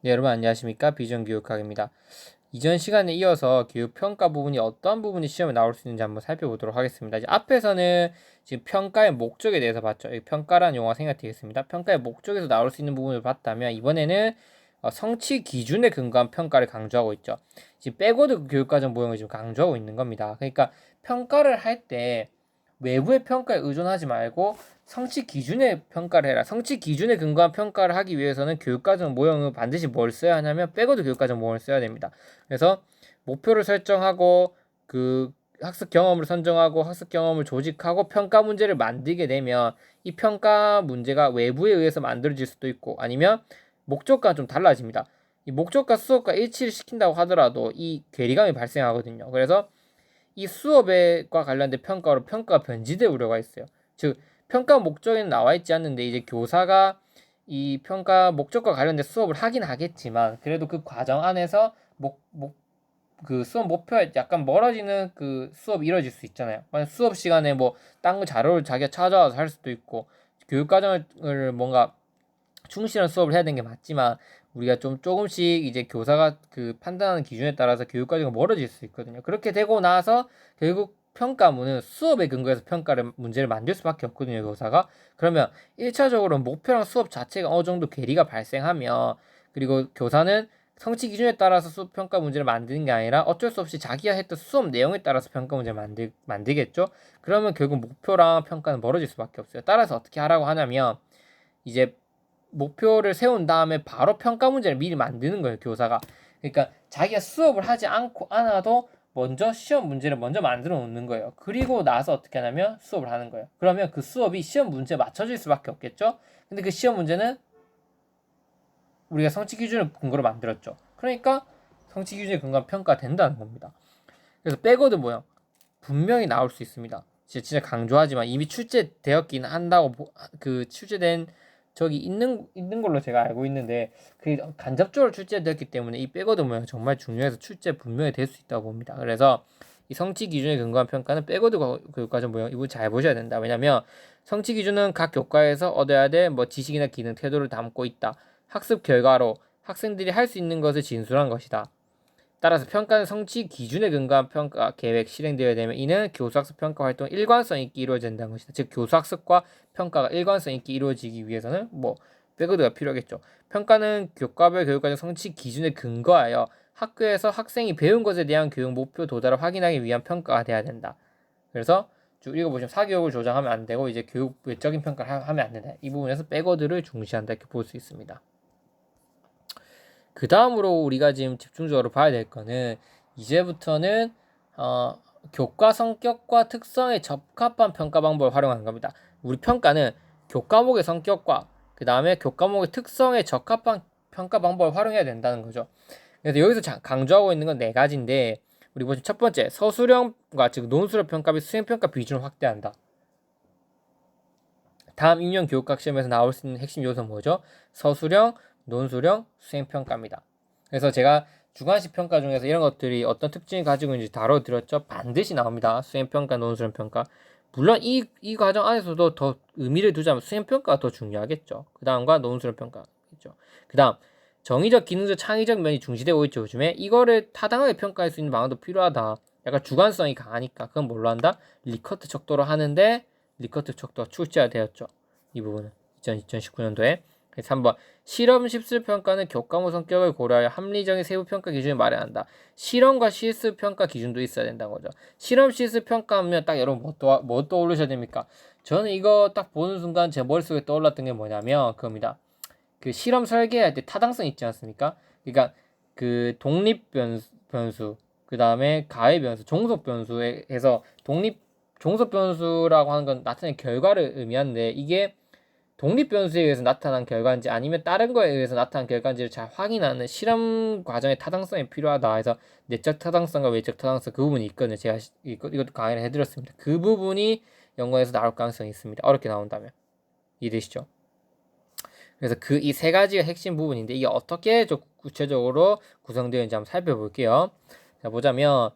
네, 여러분 안녕하십니까? 비전교육학입니다. 이전 시간에 이어서 교육평가 부분이 어떤 부분이 시험에 나올 수 있는지 한번 살펴보도록 하겠습니다. 이제 앞에서는 지금 평가의 목적에 대해서 봤죠. 평가라는 용어가 생략되겠습니다. 평가의 목적에서 나올 수 있는 부분을 봤다면 이번에는 성취 기준에 근거한 평가를 강조하고 있죠. 지금 백워드 교육과정 모형을 지금 강조하고 있는 겁니다. 그러니까 평가를 할 때 외부의 평가에 의존하지 말고 성취 기준에 평가를 해라. 성취 기준에 근거한 평가를 하기 위해서는 교육과정 모형은 반드시 뭘 써야 하냐면 백워드 교육과정 모형을 써야 됩니다. 그래서 목표를 설정하고 그 학습 경험을 선정하고 학습 경험을 조직하고 평가 문제를 만들게 되면 이 평가 문제가 외부에 의해서 만들어질 수도 있고 아니면 목적과는 좀 달라집니다. 이 목적과 수업과 일치를 시킨다고 하더라도 이 괴리감이 발생하거든요. 그래서 이 수업과 관련된 평가로 평가가 변질될 우려가 있어요. 즉 평가 목적에는 나와 있지 않는데 이제 교사가 이 평가 목적과 관련된 수업을 하긴 하겠지만 그래도 그 과정 안에서 그 수업 목표에 약간 멀어지는 그 수업이 이루어질 수 있잖아요. 만약 수업 시간에 뭐 딴 거 자료를 자기가 찾아와서 할 수도 있고 교육 과정을 뭔가 충실한 수업을 해야 되는 게 맞지만 우리가 좀 조금씩 이제 교사가 그 판단하는 기준에 따라서 교육 과정이 멀어질 수 있거든요. 그렇게 되고 나서 결국 평가문은 수업에 근거해서 평가를 문제를 만들 수밖에 없거든요, 교사가. 그러면 1차적으로 목표랑 수업 자체가 어느 정도 괴리가 발생하면 그리고 교사는 성취 기준에 따라서 수업 평가 문제를 만드는 게 아니라 어쩔 수 없이 자기가 했던 수업 내용에 따라서 평가 문제를 만들겠죠. 그러면 결국 목표랑 평가는 멀어질 수밖에 없어요. 따라서 어떻게 하라고 하냐면 이제 목표를 세운 다음에 바로 평가 문제를 미리 만드는 거예요, 교사가. 그러니까 자기가 수업을 하지 않아도 먼저 시험 문제를 먼저 만들어 놓는 거예요. 그리고 나서 어떻게 하냐면 수업을 하는 거예요. 그러면 그 수업이 시험 문제에 맞춰질 수밖에 없겠죠. 근데 그 시험 문제는 우리가 성취 기준을 근거로 만들었죠. 그러니까 성취 기준에 근거한 평가가 된다는 겁니다. 그래서 백워드 모형 분명히 나올 수 있습니다. 진짜 강조하지만 이미 출제되었긴 한다고 그 출제된 적이 있는 걸로 제가 알고 있는데 그 간접적으로 출제되었기 때문에 이 백워드 모형 정말 중요해서 출제 분명히 될 수 있다고 봅니다. 그래서 이 성취 기준에 근거한 평가는 백워드 교육과정 모형 이거 잘 보셔야 된다. 왜냐면 성취 기준은 각 교과에서 얻어야 될 뭐 지식이나 기능, 태도를 담고 있다. 학습 결과로 학생들이 할 수 있는 것을 진술한 것이다. 따라서 평가는 성취 기준에 근거한 평가 계획 실행되어야 되면 이는 교수학습 평가 활동 일관성 있게 이루어져야 된다는 것이다. 즉 교수학습과 평가가 일관성 있게 이루어지기 위해서는 뭐 백워드가 필요하겠죠. 평가는 교과별 교육과정 성취 기준에 근거하여 학교에서 학생이 배운 것에 대한 교육 목표 도달을 확인하기 위한 평가가 돼야 된다. 그래서 쭉 읽어보시면 사교육을 조장하면 안 되고 이제 교육 외적인 평가를 하면 안 된다. 이 부분에서 백워드를 중시한다 이렇게 볼 수 있습니다. 그 다음으로 우리가 지금 집중적으로 봐야 될 거는 이제부터는 교과 성격과 특성에 적합한 평가 방법을 활용하는 겁니다. 우리 평가는 교과목의 성격과 그 다음에 교과목의 특성에 적합한 평가 방법을 활용해야 된다는 거죠. 그래서 여기서 강조하고 있는 건 네 가지인데 우리 보시면 첫 번째 서술형과 즉 논술형 평가 및 수행평가 비중을 확대한다. 다음 인용 교육학 시험에서 나올 수 있는 핵심 요소는 뭐죠? 서술형, 논술형, 수행평가입니다. 그래서 제가 주관식 평가 중에서 이런 것들이 어떤 특징을 가지고 있는지 다뤄드렸죠. 반드시 나옵니다. 수행평가, 논술형 평가. 물론 이 과정 안에서도 더 의미를 두자면 수행평가가 더 중요하겠죠. 그 다음과 논술형 평가겠죠. 그 다음 정의적, 기능적, 창의적 면이 중시되고 있죠. 요즘에 이거를 타당하게 평가할 수 있는 방안도 필요하다. 약간 주관성이 강하니까 그건 뭘로 한다? 리커트 척도로 하는데 리커트 척도가 출제가 되었죠. 이 부분은 2019년도에. 그래서 3번 실험 실습 평가는 교과목 성격을 고려하여 합리적인 세부 평가 기준을 마련한다. 실험과 실습 평가 기준도 있어야 된다는 거죠. 실험 실습 평가하면 딱 여러분 뭐 떠올리셔야 됩니까? 저는 이거 딱 보는 순간 제 머릿속에 떠올랐던 게 뭐냐면 그겁니다. 그 실험 설계할 때 타당성 있지 않습니까? 그러니까 그 독립 변수 그 다음에 가해 변수, 종속 변수에서 종속 변수라고 하는 건 나타낸 결과를 의미하는데 이게 독립 변수에 의해서 나타난 결과인지 아니면 다른 거에 의해서 나타난 결과인지를 잘 확인하는 실험 과정의 타당성이 필요하다 해서 내적 타당성과 외적 타당성 그 부분이 있거든요. 제가 이것도 강의를 해드렸습니다. 그 부분이 연구에서 나올 가능성이 있습니다. 어렵게 나온다면 이해되시죠? 그래서 그 이 세 가지가 핵심 부분인데 이게 어떻게 구체적으로 구성되어 있는지 한번 살펴볼게요. 자 보자면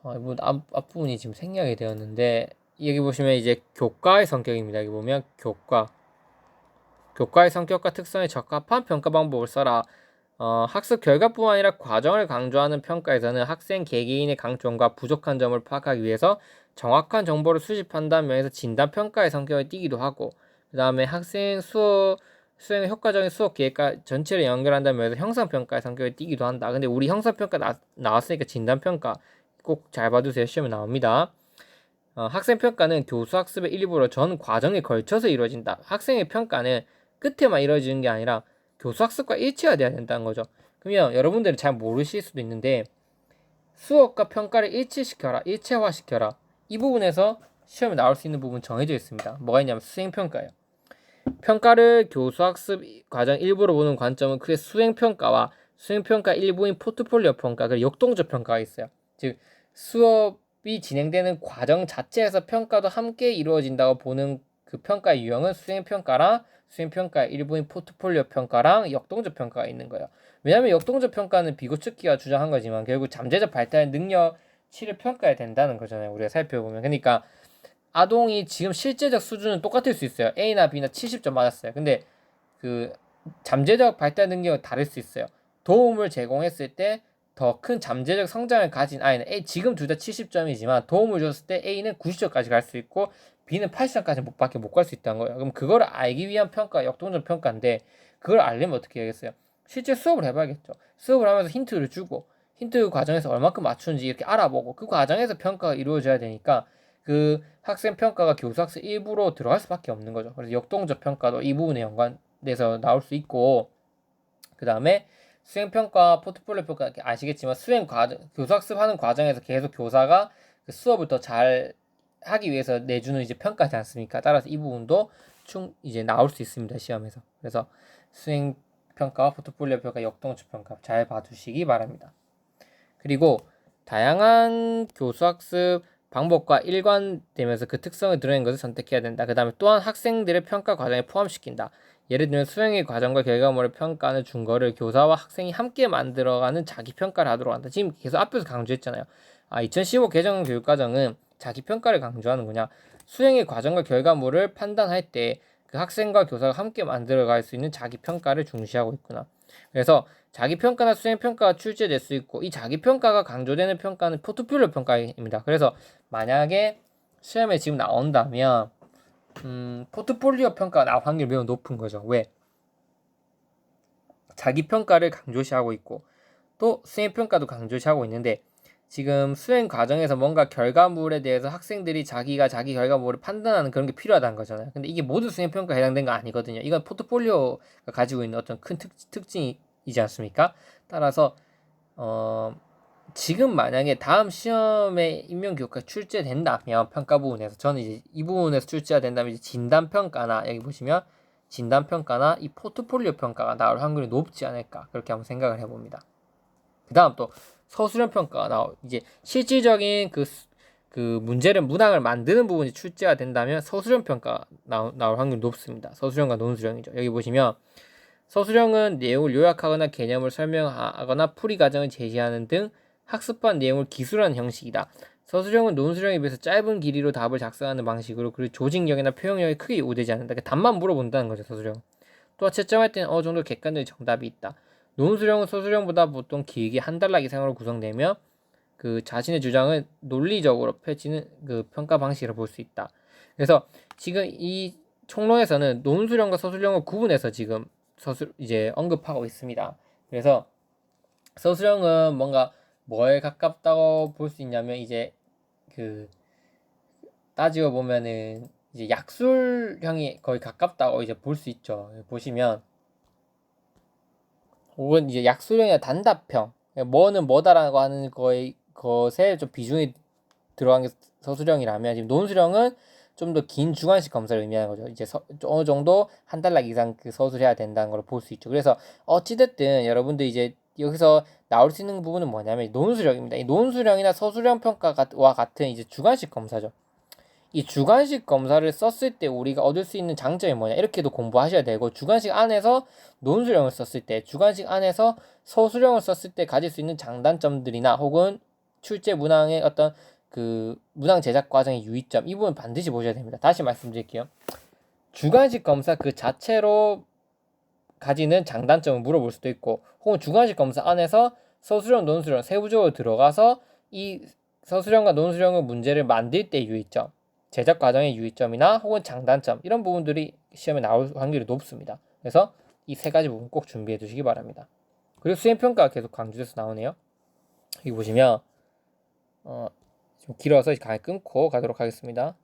이분 앞부분이 지금 생략이 되었는데 여기 보시면 이제 교과의 성격입니다. 여기 보면 교과의 성격과 특성에 적합한 평가 방법을 써라. 학습 결과뿐만 아니라 과정을 강조하는 평가에서는 학생 개개인의 강점과 부족한 점을 파악하기 위해서 정확한 정보를 수집한다는 면에서 진단평가의 성격을 띠기도 하고, 그 다음에 학생 수행의 효과적인 수업 계획과 전체를 연결한다는 면에서 형상평가의 성격을 띠기도 한다. 근데 우리 형상평가 나왔으니까 진단평가 꼭 잘 봐두세요. 시험에 나옵니다. 학생평가는 교수 학습의 일부로 전 과정에 걸쳐서 이루어진다. 학생의 평가는 끝에만 이루어지는 게 아니라 교수 학습과 일치가 돼야 된다는 거죠. 그러면 여러분들은 잘 모르실 수도 있는데 수업과 평가를 일체화시켜라. 이 부분에서 시험에 나올 수 있는 부분 정해져 있습니다. 뭐가 있냐면 수행평가예요. 평가를 교수 학습 과정 일부로 보는 관점은 크게 수행평가와 수행평가 일부인 포트폴리오 평가, 그리고 역동적 평가가 있어요. 즉 수업이 진행되는 과정 자체에서 평가도 함께 이루어진다고 보는 그 평가의 유형은 수행평가랑 수행평가의 일부인 포트폴리오 평가랑 역동적 평가가 있는 거예요. 왜냐하면 역동적 평가는 비고측기가 주장한 거지만 결국 잠재적 발달 능력치를 평가해야 된다는 거잖아요. 우리가 살펴보면. 그러니까 아동이 지금 실제적 수준은 똑같을 수 있어요. A나 B나 70점 맞았어요. 근데 그 잠재적 발달 능력은 다를 수 있어요. 도움을 제공했을 때 더 큰 잠재적 성장을 가진 아이는 지금 둘 다 70점이지만 도움을 줬을 때 A는 90점까지 갈 수 있고 B는 80점까지 못 갈 수 있다는 거예요. 그럼 그걸 알기 위한 평가, 역동적 평가인데 그걸 알려면 어떻게 해야겠어요? 실제 수업을 해봐야겠죠. 수업을 하면서 힌트를 주고 힌트 과정에서 얼마큼 맞추는지 이렇게 알아보고 그 과정에서 평가가 이루어져야 되니까 그 학생 평가가 교수 학습 일부로 들어갈 수밖에 없는 거죠. 그래서 역동적 평가도 이 부분에 연관돼서 나올 수 있고, 그 다음에 수행평가, 포트폴리오 평가 아시겠지만 수행 과정, 교수 학습하는 과정에서 계속 교사가 그 수업을 더 잘 하기 위해서 내주는 이제 평가지 않습니까? 따라서 이 부분도 이제 나올 수 있습니다. 시험에서. 그래서 수행평가와 포트폴리오 평가, 역동적 평가 잘 봐두시기 바랍니다. 그리고 다양한 교수학습 방법과 일관되면서 그 특성을 드러낸 것을 선택해야 된다. 그 다음에 또한 학생들의 평가 과정에 포함시킨다. 예를 들면 수행의 과정과 결과물을 평가하는 준거를 교사와 학생이 함께 만들어가는 자기평가를 하도록 한다. 지금 계속 앞에서 강조했잖아요. 2015 개정 교육과정은 자기평가를 강조하는구나. 수행의 과정과 결과물을 판단할 때 그 학생과 교사가 함께 만들어갈 수 있는 자기평가를 중시하고 있구나. 그래서 자기평가나 수행평가가 출제될 수 있고 이 자기평가가 강조되는 평가는 포트폴리오 평가입니다. 그래서 만약에 시험에 지금 나온다면 포트폴리오 평가가 나올 확률이 매우 높은 거죠. 왜? 자기평가를 강조시하고 있고 또 수행평가도 강조시하고 있는데 지금 수행 과정에서 뭔가 결과물에 대해서 학생들이 자기가 자기 결과물을 판단하는 그런 게 필요하다는 거잖아요. 근데 이게 모든 수행평가에 해당된 거 아니거든요. 이건 포트폴리오가 가지고 있는 어떤 큰 특징이지 않습니까? 따라서 지금 만약에 다음 시험에 인명교육과 출제된다면 평가 부분에서 저는 이제 이 부분에서 출제가 된다면 이제 진단평가나 여기 보시면 진단평가나 이 포트폴리오 평가가 나올 확률이 높지 않을까 그렇게 한번 생각을 해봅니다. 그 다음 또 서술형 평가가 이제 실질적인 그 문제를 문항을 만드는 부분이 출제가 된다면 서술형 평가 나올 확률이 높습니다. 서술형과 논술형이죠. 여기 보시면 서술형은 내용을 요약하거나 개념을 설명하거나 풀이 과정을 제시하는 등 학습한 내용을 기술하는 형식이다. 서술형은 논술형에 비해서 짧은 길이로 답을 작성하는 방식으로 그리고 조직력이나 표현력이 크게 요구되지 않는다. 그러니까 답만 물어본다는 거죠. 서술형. 또한 채점할 때는 어느 정도 객관적인 정답이 있다. 논술형은 서술형보다 보통 길게 한 단락 이상으로 구성되며 그 자신의 주장을 논리적으로 펼치는 그 평가 방식으로 볼 수 있다. 그래서 지금 이 총론에서는 논술형과 서술형을 구분해서 지금 이제 언급하고 있습니다. 그래서 서술형은 뭔가 뭐에 가깝다고 볼 수 있냐면 이제 그 따지고 보면은 이제 약술형이 거의 가깝다고 이제 볼 수 있죠. 보시면 혹은 이제 약술형이나 단답형, 뭐는 뭐다라고 하는 것에 좀 비중이 들어간 게 서술형이라면 지금 논술형은 좀 더 긴 주관식 검사를 의미하는 거죠. 이제 어느 정도 한 단락 이상 그 서술해야 된다는 걸 볼 수 있죠. 그래서 어찌됐든 여러분들 이제 여기서 나올 수 있는 부분은 뭐냐면 논술형입니다. 이 논술형이나 서술형 평가와 같은 이제 주관식 검사죠. 이 주관식 검사를 썼을 때 우리가 얻을 수 있는 장점이 뭐냐 이렇게도 공부하셔야 되고 주관식 안에서 논술형을 썼을 때 주관식 안에서 서술형을 썼을 때 가질 수 있는 장단점들이나 혹은 출제 문항의 어떤 그 문항 제작 과정의 유의점 이 부분 반드시 보셔야 됩니다. 다시 말씀드릴게요. 주관식 검사 그 자체로 가지는 장단점을 물어볼 수도 있고, 혹은 주관식 검사 안에서 서술형, 논술형 세부적으로 들어가서 이 서술형과 논술형의 문제를 만들 때 유의점, 제작 과정의 유의점이나 혹은 장단점 이런 부분들이 시험에 나올 확률이 높습니다. 그래서 이 세 가지 부분 꼭 준비해 두시기 바랍니다. 그리고 수행평가가 계속 강조돼서 나오네요. 여기 보시면 좀 길어서 강의 끊고 가도록 하겠습니다.